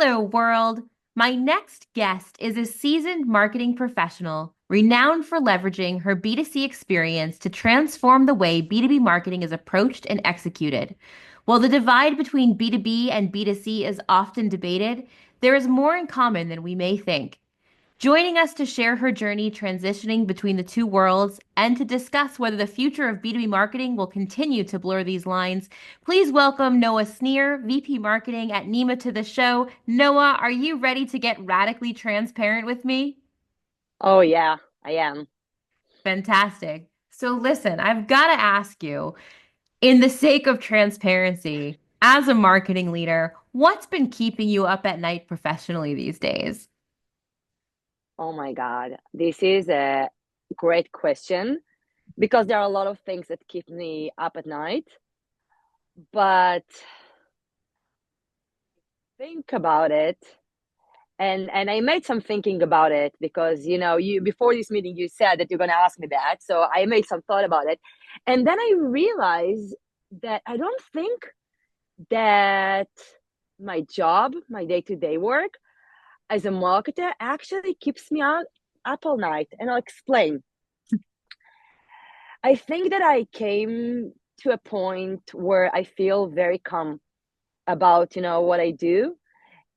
Hello, world. My next guest is a seasoned marketing professional renowned for leveraging her B2C experience to transform the way B2B marketing is approached and executed. While the divide between B2B and B2C is often debated, there is more in common than we may think. Joining us to share her journey transitioning between the two worlds and to discuss whether the future of B2B marketing will continue to blur these lines, please welcome Noa Snir, VP Marketing at Neema, to the show. Noa, are you ready to get radically transparent with me? Oh yeah, I am. Fantastic. So listen, I've got to ask you, in the sake of transparency, as a marketing leader, what's been keeping you up at night professionally these days? Oh my God. This is a great question because there are a lot of things that keep me up at night. But think about it. And I made some thinking about it because you before this meeting you said that you're gonna ask me that. So I made some thought about it. And then I realized that I don't think that my job, my day-to-day work as a marketer actually keeps me up all night. And I'll explain. I think that I came to a point where I feel very calm about, what I do.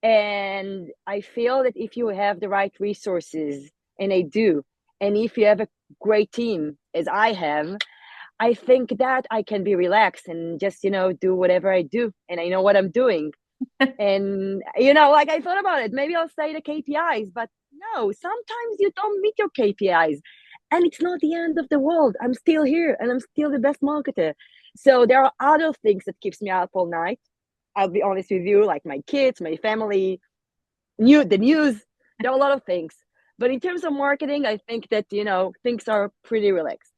And I feel that if you have the right resources, and I do, and if you have a great team, as I have, I think that I can be relaxed and just, do whatever I do. And I know what I'm doing. And, like I thought about it, maybe I'll say the KPIs, but no, sometimes you don't meet your KPIs. And it's not the end of the world. I'm still here and I'm still the best marketer. So there are other things that keeps me up all night. I'll be honest with you, like my kids, my family, the news. There are a lot of things. But in terms of marketing, I think that, things are pretty relaxed.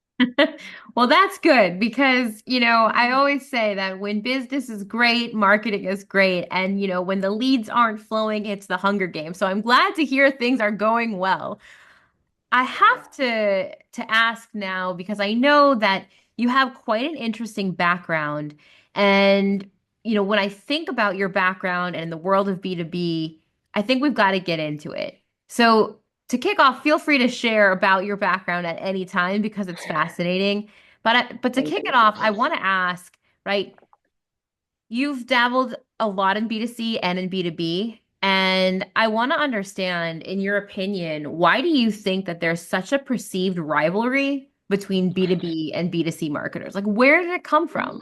Well, that's good because, I always say that when business is great, marketing is great. And, when the leads aren't flowing, it's the Hunger Games. So I'm glad to hear things are going well. I have to ask now because I know that you have quite an interesting background. And, when I think about your background and the world of B2B, I think we've got to get into it. So to kick off, feel free to share about your background at any time because it's fascinating. But to Thank kick it you. off, I want to ask, right? You've dabbled a lot in B2C and in B2B. And I want to understand, in your opinion, why do you think that there's such a perceived rivalry between B2B and B2C marketers? Like, where did it come from?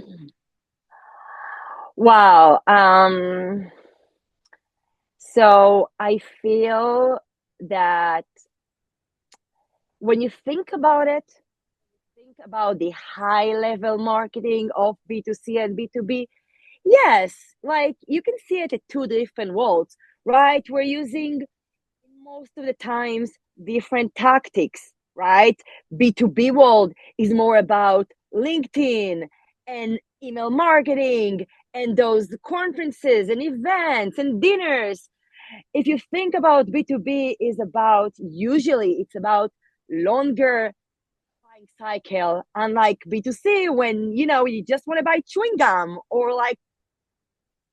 Wow. So I feel that when you think about it, think about the high level marketing of B2C and B2B. Yes, like you can see it at two different worlds, right? We're using most of the times different tactics, right? B2B world is more about LinkedIn and email marketing and those conferences and events and dinners. If you think about B2B is about usually it's about longer buying cycle, unlike B2C when you just want to buy chewing gum or like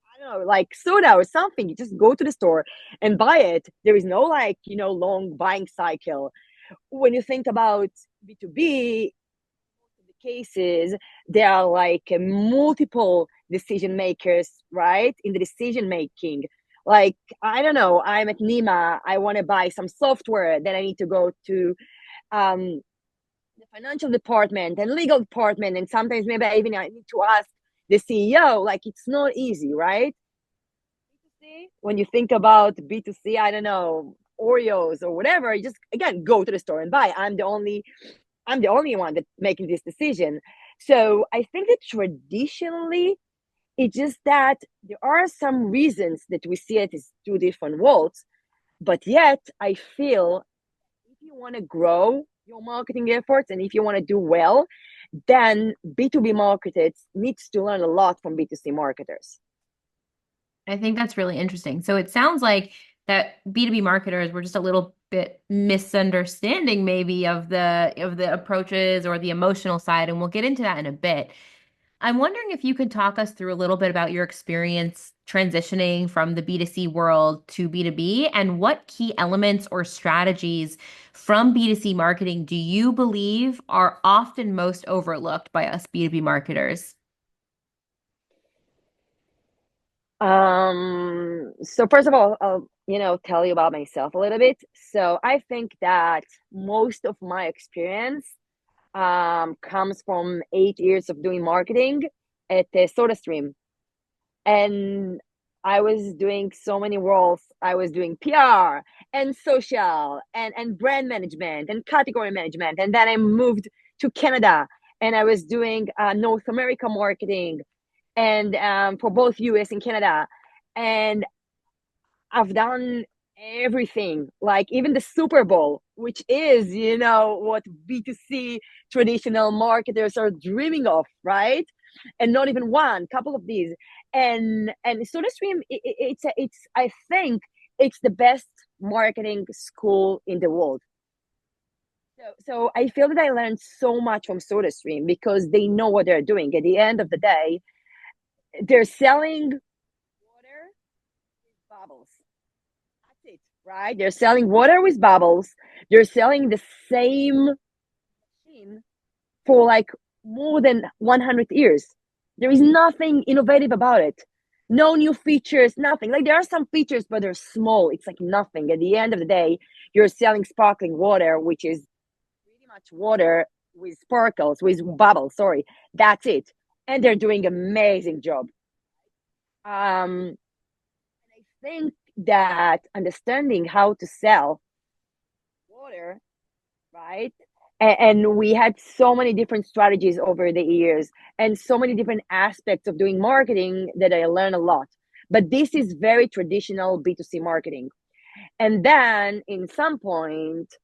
I don't know, like soda or something. You just go to the store and buy it. There is no like, long buying cycle. When you think about B2B, the cases, there are like multiple decision makers, right? In the decision making. Like, I don't know, I'm at Neema, I want to buy some software, then I need to go to um, the financial department and legal department. And sometimes maybe I need to ask the CEO. Like, it's not easy, right? When you think about B2C, I don't know, Oreos or whatever, you just again go to the store and buy. I'm the only one that's making this decision. So I think that traditionally it's just that there are some reasons that we see it as two different worlds, but yet I feel if you want to grow your marketing efforts and if you want to do well, then B2B marketers needs to learn a lot from B2C marketers. I think that's really interesting. So it sounds like that B2B marketers were just a little bit misunderstanding maybe of the approaches or the emotional side, and we'll get into that in a bit. I'm wondering if you could talk us through a little bit about your experience transitioning from the B2C world to B2B and what key elements or strategies from B2C marketing do you believe are often most overlooked by us B2B marketers? So first of all, I'll, tell you about myself a little bit. So I think that most of my experience comes from 8 years of doing marketing at SodaStream. And I was doing so many roles. I was doing PR and social and brand management and category management. And then I moved to Canada and I was doing North America marketing and for both US and Canada. And I've done everything, like even the Super Bowl, which is, what B2C traditional marketers are dreaming of, right? And not even one, couple of these. And SodaStream, it's I think it's the best marketing school in the world. So I feel that I learned so much from SodaStream because they know what they're doing. At the end of the day, they're selling water with bubbles. That's it, right? They're selling water with bubbles. They're selling the same machine for like more than 100 years. There is nothing innovative about it. No new features, nothing. Like there are some features, but they're small. It's like nothing. At the end of the day, you're selling sparkling water, which is pretty much water with sparkles, with bubbles. Sorry, that's it. And they're doing an amazing job. I think that understanding how to sell water, right? And we had so many different strategies over the years and so many different aspects of doing marketing that I learned a lot. But this is very traditional B2C marketing. And then in some point,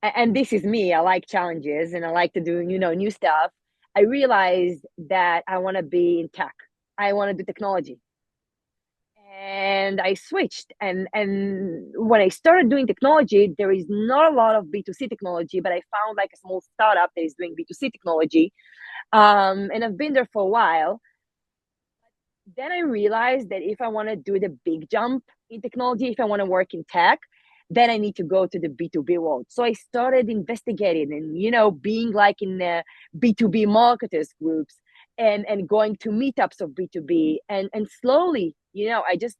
and this is me, I like challenges and I like to do, new stuff. I realized that I want to be in tech. I want to do technology. And I switched. And when I started doing technology, there is not a lot of B2C technology, but I found like a small startup that is doing B2C technology. And I've been there for a while. Then I realized that if I want to do the big jump in technology, if I want to work in tech, then I need to go to the B2B world. So I started investigating and, being like in the B2B marketers groups and going to meetups of B2B and slowly, I just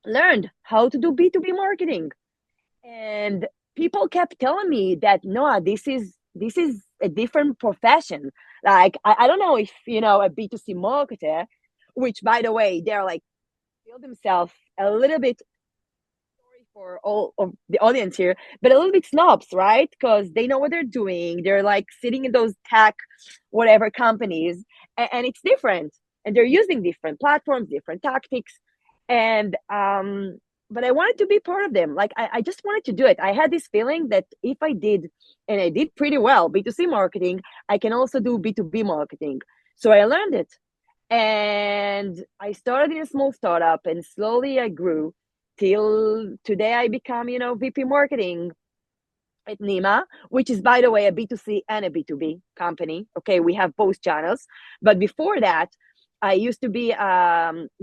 learned how to do B2B marketing. And people kept telling me that Noah, this is a different profession. Like I don't know if a B2C marketer, which by the way, they're like feel themselves a little bit sorry for all of the audience here, but a little bit snobs, right? Because they know what they're doing. They're like sitting in those tech, whatever companies, and it's different. And they're using different platforms, different tactics. And but I wanted to be part of them. Like I just wanted to do it. I had this feeling that if I did, and I did pretty well, B2C marketing, I can also do B2B marketing. So I learned it. And I started in a small startup and slowly I grew till today I become, VP marketing at Neema, which is, by the way, a B2C and a B2B company. Okay, we have both channels. But before that, I used to be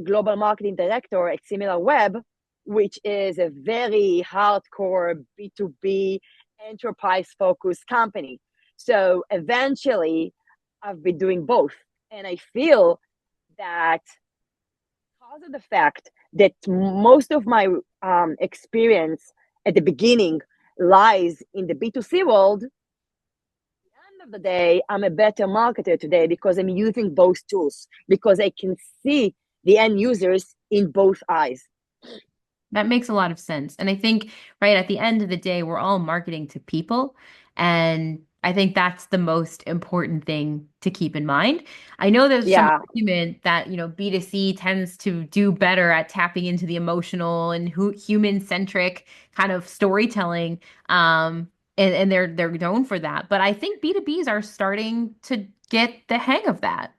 global marketing director at Similar Web, which is a very hardcore B2B enterprise focused company. So eventually, I've been doing both. And I feel that because of the fact that most of my experience at the beginning lies in the B2C world, at the end of the day, I'm a better marketer today because I'm using both tools, because I can see the end users in both eyes. That makes a lot of sense. And I think, right, at the end of the day, we're all marketing to people. And I think that's the most important thing to keep in mind. I know there's some Yeah. argument that, B2C tends to do better at tapping into the emotional and human-centric kind of storytelling. And they're known for that. But I think B2Bs are starting to get the hang of that.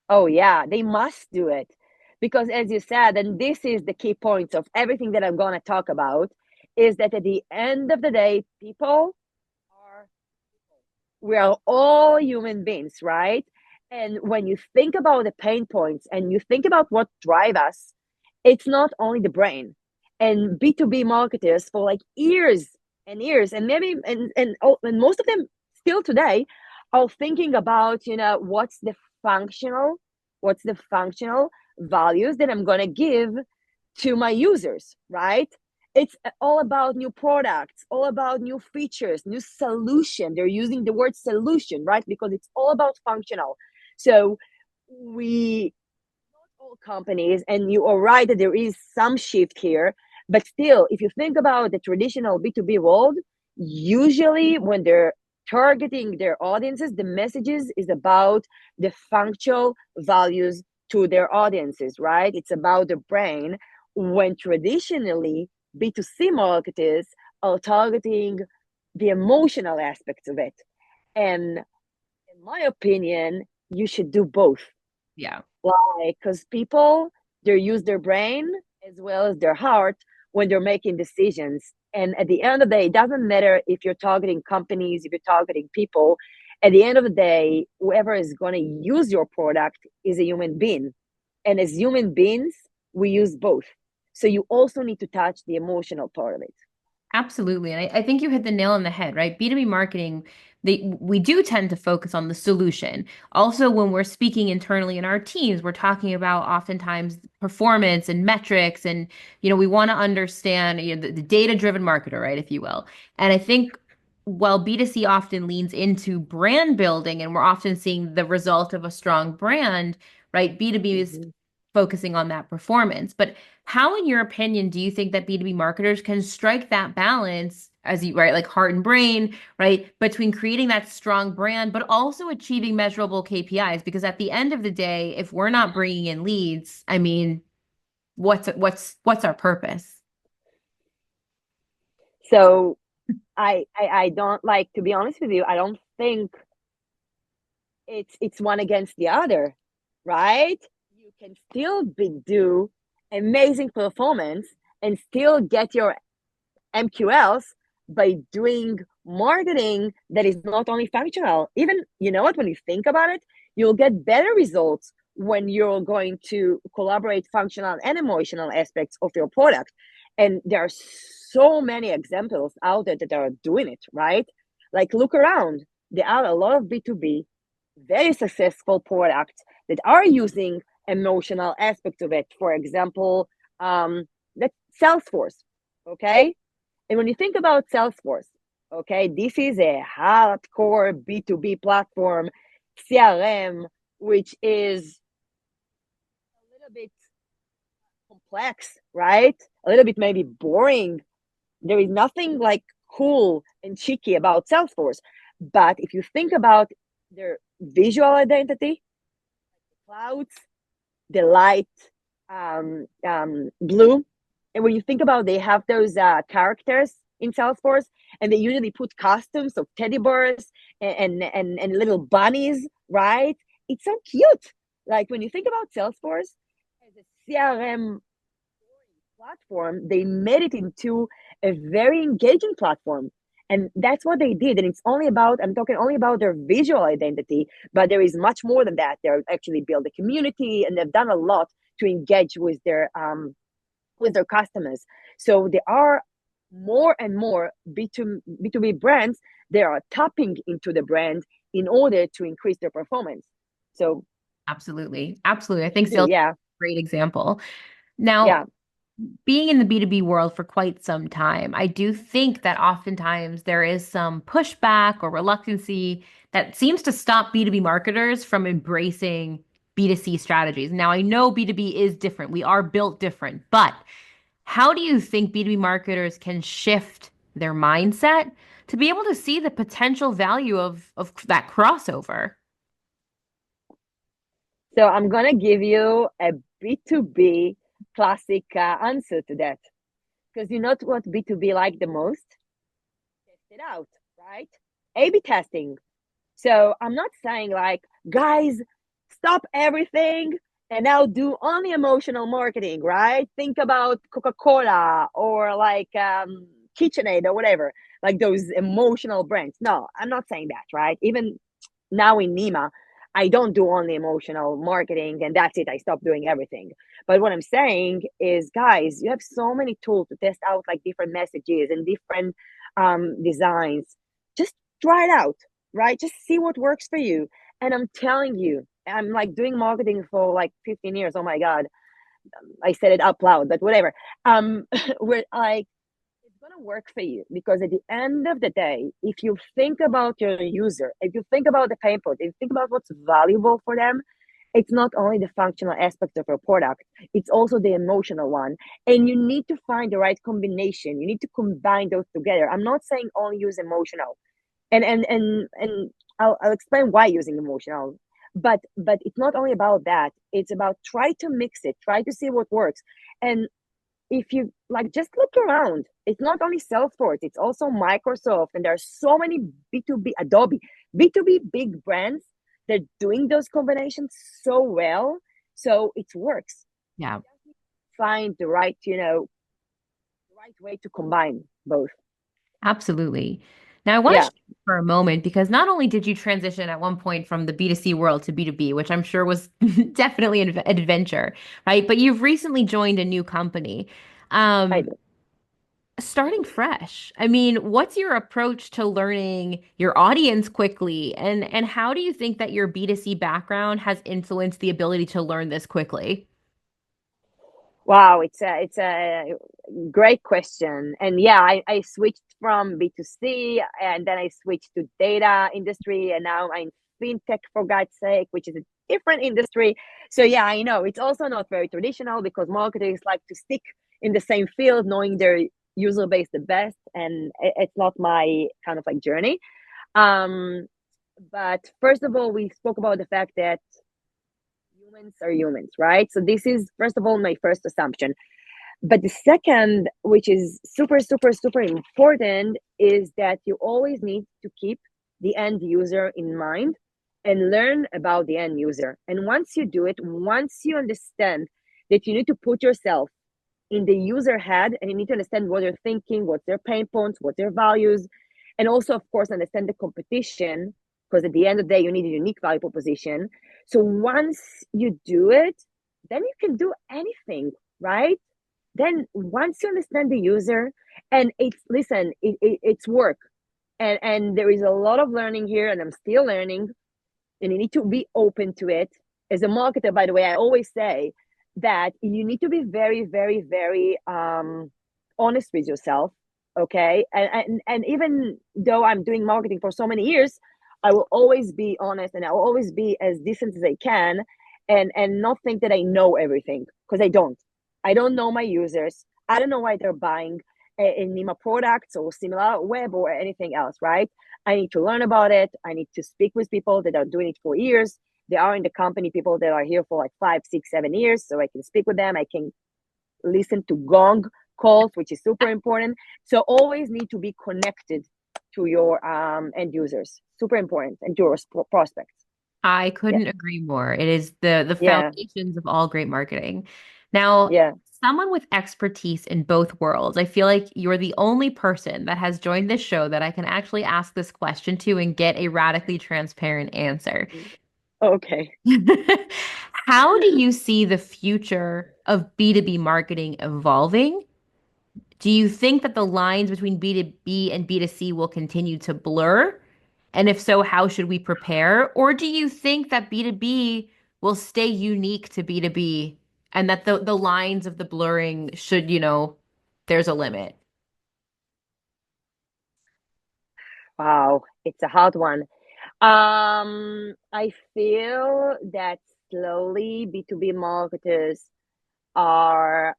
Oh, yeah. They must do it. Because as you said, and this is the key points of everything that I'm going to talk about, is that at the end of the day, people are, we are all human beings, right? And when you think about the pain points and you think about what drive us, it's not only the brain. And B2B marketers for like years and years, and maybe and most of them still today are thinking about, functional, what's the functional values that I'm gonna give to my users, right? It's all about new products, all about new features, new solution. They're using the word solution, right? Because it's all about functional. So we, all companies, and you are right that there is some shift here, but still, if you think about the traditional B2B world, usually when they're targeting their audiences, the messages is about the functional values to their audiences, right? It's about the brain. When traditionally B2C marketers are targeting the emotional aspects of it. And in my opinion, you should do both. Yeah. Like, because people, they use their brain as well as their heart when they're making decisions. And at the end of the day, it doesn't matter if you're targeting companies, if you're targeting people. At the end of the day, whoever is going to use your product is a human being. And as human beings, we use both. So you also need to touch the emotional part of it. Absolutely. And I think you hit the nail on the head, right? B2B marketing, we do tend to focus on the solution. Also, when we're speaking internally in our teams, we're talking about oftentimes performance and metrics. And, we want to understand, the data-driven marketer, right, if you will. And I think while B2C often leans into brand building and we're often seeing the result of a strong brand, right? B2B is Mm-hmm. focusing on that performance. But how, in your opinion, do you think that B2B marketers can strike that balance, as you, right, like heart and brain, right, between creating that strong brand, but also achieving measurable KPIs? Because at the end of the day, if we're not bringing in leads, I mean, what's our purpose? So I don't, like, to be honest with you, I don't think it's one against the other, right? You can still do amazing performance and still get your MQLs by doing marketing that is not only functional. Even, you know what, when you think about it, you'll get better results when you're going to collaborate functional and emotional aspects of your product. And there are so many examples out there that are doing it, right? Like, look around. There are a lot of B2B very successful products that are using emotional aspects of it. For example, that's Salesforce. Okay. And when you think about Salesforce, okay, this is a hardcore B2B platform, CRM, which is a little bit complex, right? A little bit maybe boring. There is nothing like cool and cheeky about Salesforce. But if you think about their visual identity, clouds, the light blue. And when you think about, they have those characters in Salesforce, and they usually put costumes of teddy bears and little bunnies, right? It's so cute. Like, when you think about Salesforce as a CRM platform, they made it into a very engaging platform. And that's what they did. And it's only about, I'm talking only about their visual identity, but there is much more than that. They're actually built a community, and they've done a lot to engage with their customers. So there are more and more B2B brands, they are tapping into the brand in order to increase their performance. So Absolutely. Absolutely. I they think do, sales is yeah. a great example. Now, Yeah. being in the B2B world for quite some time, I do think that oftentimes there is some pushback or reluctancy that seems to stop B2B marketers from embracing B2C strategies. Now, I know B2B is different. We are built different, but how do you think B2B marketers can shift their mindset to be able to see the potential value of that crossover? So I'm gonna give you a B2B classic answer to that. Because you know what B2B like the most? Test it out, right? A/B testing. So I'm not saying like, guys, stop everything and now do only emotional marketing, right? Think about Coca-Cola or like KitchenAid or whatever, like those emotional brands. No, I'm not saying that, right? Even now in Neema, I don't do only emotional marketing and that's it. I stop doing everything. But what I'm saying is, guys, you have so many tools to test out like different messages and different designs. Just try it out, right? Just see what works for you. And I'm telling you, I'm like doing marketing for like 15 years. Oh my God. I said it out loud, but whatever. We're like, it's going to work for you because at the end of the day, if you think about your user, if you think about the pain point, if you think about what's valuable for them, it's not only the functional aspect of your product, it's also the emotional one. And you need to find the right combination. You need to combine those together. I'm not saying only use emotional. And I'll explain why using emotional. But it's not only about that. It's about try to mix it, try to see what works. And if you like just look around, it's not only Salesforce, it's also Microsoft, and there are so many B2B, Adobe, B2B big brands that are doing those combinations so well. So it works. Yeah. Find the right, the right way to combine both. Absolutely. Now, I want to Yeah, shift for a moment because not only did you transition at one point from the B2C world to B2B, which I'm sure was definitely an adventure, right? But you've recently joined a new company. I Um, do. Starting fresh. I mean, what's your approach to learning your audience quickly? And how do you think that your B2C background has influenced the ability to learn this quickly? Wow, it's a great question. And yeah, I switched from B2C and then I switched to data industry and now I'm fintech for God's sake, which is a different industry. So yeah, I know it's also not very traditional because marketers like to stick in the same field, knowing their user base the best, and it's not my kind of like journey. Um, but first of all, we spoke about the fact that humans are humans, right? So this is first of all my first assumption. But the second, which is super, super, super important, is that you always need to keep the end user in mind and learn about the end user. And once you do it, once you understand that you need to put yourself in the user head and you need to understand what they're thinking, what's their pain points, what their values, and also, of course, understand the competition, because at the end of the day, you need a unique value proposition. So once you do it, then you can do anything, right? Then once you understand the user, and it's listen, it's work, and there is a lot of learning here, and I'm still learning, and you need to be open to it. As a marketer, by the way, I always say that you need to be very, very, very honest with yourself. Okay, and even though I'm doing marketing for so many years, I will always be honest, and I will always be as decent as I can, and not think that I know everything, because I don't. I don't know my users. I don't know why they're buying in Neema products or similar web or anything else, right? I need to learn about it. I need to speak with people that are doing it for years. They are in the company, people that are here for like 5, 6, 7 years. So I can speak with them. I can listen to gong calls, which is super important. So always need to be connected to your end users. Super important. And to your prospects. I Yeah. couldn't agree more. It is the Yeah. foundations of all great marketing. Now, Yeah. someone with expertise in both worlds, I feel like you're the only person that has joined this show that I can actually ask this question to and get a radically transparent answer. Okay. How do you see the future of B2B marketing evolving? Do you think that the lines between B2B and B2C will continue to blur? And if so, how should we prepare? Or do you think that B2B will stay unique to B2B and that the lines of the blurring should, there's a limit? Wow. It's a hard one. I feel that slowly B2B marketers are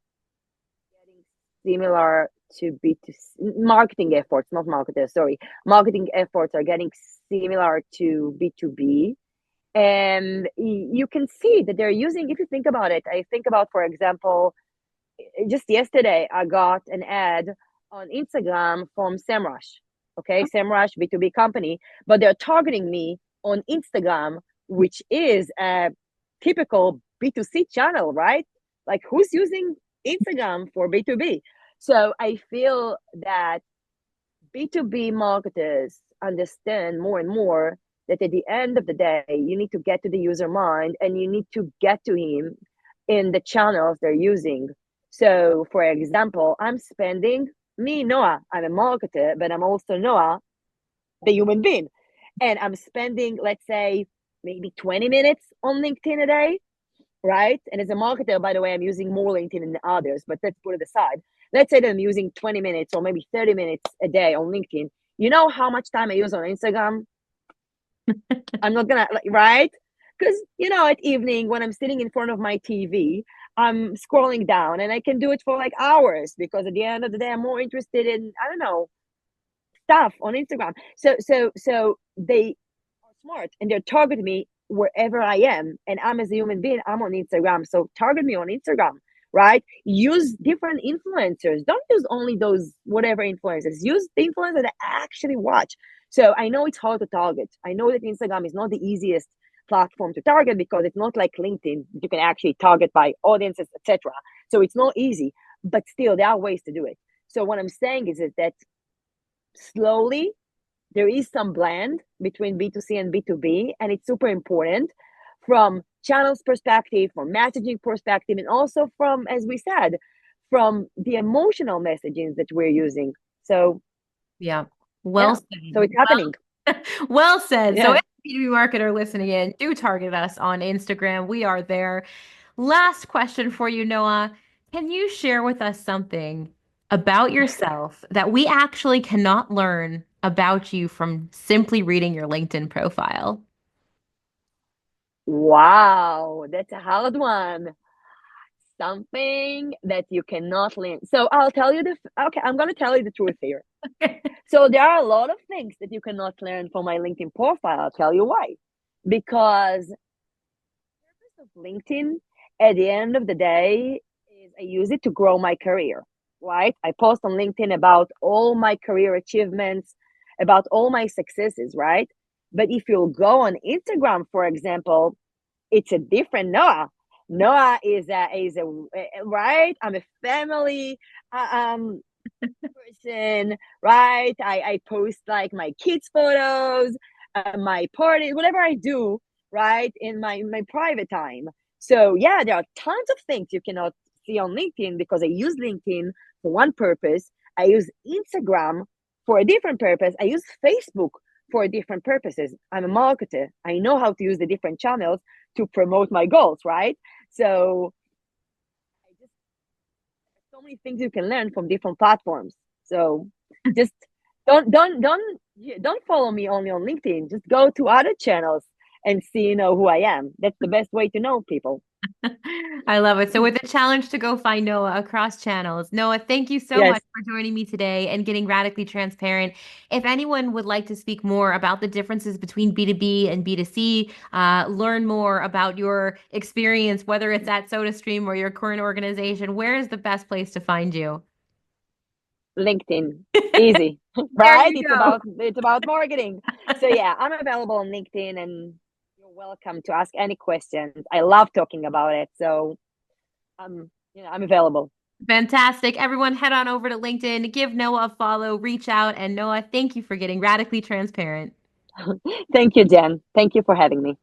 getting similar to B2C marketing efforts, not marketers, sorry. Marketing efforts are getting similar to B2B. And you can see that they're using, if you think about it, I think about, for example, just yesterday, I got an ad on Instagram from SEMrush. Okay, SEMrush B2B company, but they're targeting me on Instagram, which is a typical B2C channel, right? Like who's using Instagram for B2B? So I feel that B2B marketers understand more and more that at the end of the day, you need to get to the user mind and you need to get to him in the channels they're using. So, for example, I'm spending me, Noah, I'm a marketer, but I'm also Noah, the human being. And I'm spending, let's say, maybe 20 minutes on LinkedIn a day, right? And as a marketer, by the way, I'm using more LinkedIn than others, but let's put it aside. Let's say that I'm using 20 minutes or maybe 30 minutes a day on LinkedIn. You know how much time I use on Instagram? I'm not gonna, right? Because, at evening when I'm sitting in front of my TV, I'm scrolling down and I can do it for like hours because at the end of the day, I'm more interested in, I don't know, stuff on Instagram. So they are smart and they're targeting me wherever I am. And I'm as a human being, I'm on Instagram. So target me on Instagram, right? Use different influencers. Don't use only those whatever influencers. Use the influencers that I actually watch. So I know it's hard to target. I know that Instagram is not the easiest platform to target because it's not like LinkedIn. You can actually target by audiences, etc. So it's not easy, but still there are ways to do it. So what I'm saying is that slowly there is some blend between B2C and B2B, and it's super important from channels perspective, from messaging perspective, and also from, as we said, from the emotional messaging that we're using. So Yeah. Well yeah, so said. it's happening. Well said. So Yeah. if B2B marketer listening in, do target us on Instagram. We are there. Last question for you, Noah. Can you share with us something about yourself that we actually cannot learn about you from simply reading your LinkedIn profile? Wow, that's a hard one. Something that you cannot learn. So I'll tell you okay, I'm going to tell you the truth here. So there are a lot of things that you cannot learn from my LinkedIn profile. I'll tell you why. Because the purpose of LinkedIn at the end of the day is I use it to grow my career, right? I post on LinkedIn about all my career achievements, about all my successes, right? But if you go on Instagram, for example, it's a different Noah. Noah is a right. I'm a family person, right? I post like my kids' photos, my parties, whatever I do, right, in my private time. So yeah, there are tons of things you cannot see on LinkedIn because I use LinkedIn for one purpose. I use Instagram for a different purpose. I use Facebook for different purposes. I'm a marketer. I know how to use the different channels to promote my goals, right? So I just so many things you can learn from different platforms. So just don't follow me only on LinkedIn. Just go to other channels and see who I am. That's the best way to know people. I love it. So, with the challenge to go find Noah across channels, Noah, thank you so much Yes, for joining me today and getting radically transparent. If anyone would like to speak more about the differences between B2B and B2C, learn more about your experience, whether it's at SodaStream or your current organization, where is the best place to find you? LinkedIn, easy, There right? you go. It's about marketing. So yeah, I'm available on LinkedIn, and you're welcome to ask any questions. I love talking about it, so I'm available. Fantastic. Everyone, head on over to LinkedIn, give Noah a follow, reach out. And Noah, thank you for getting radically transparent. Thank you, Jen. Thank you for having me.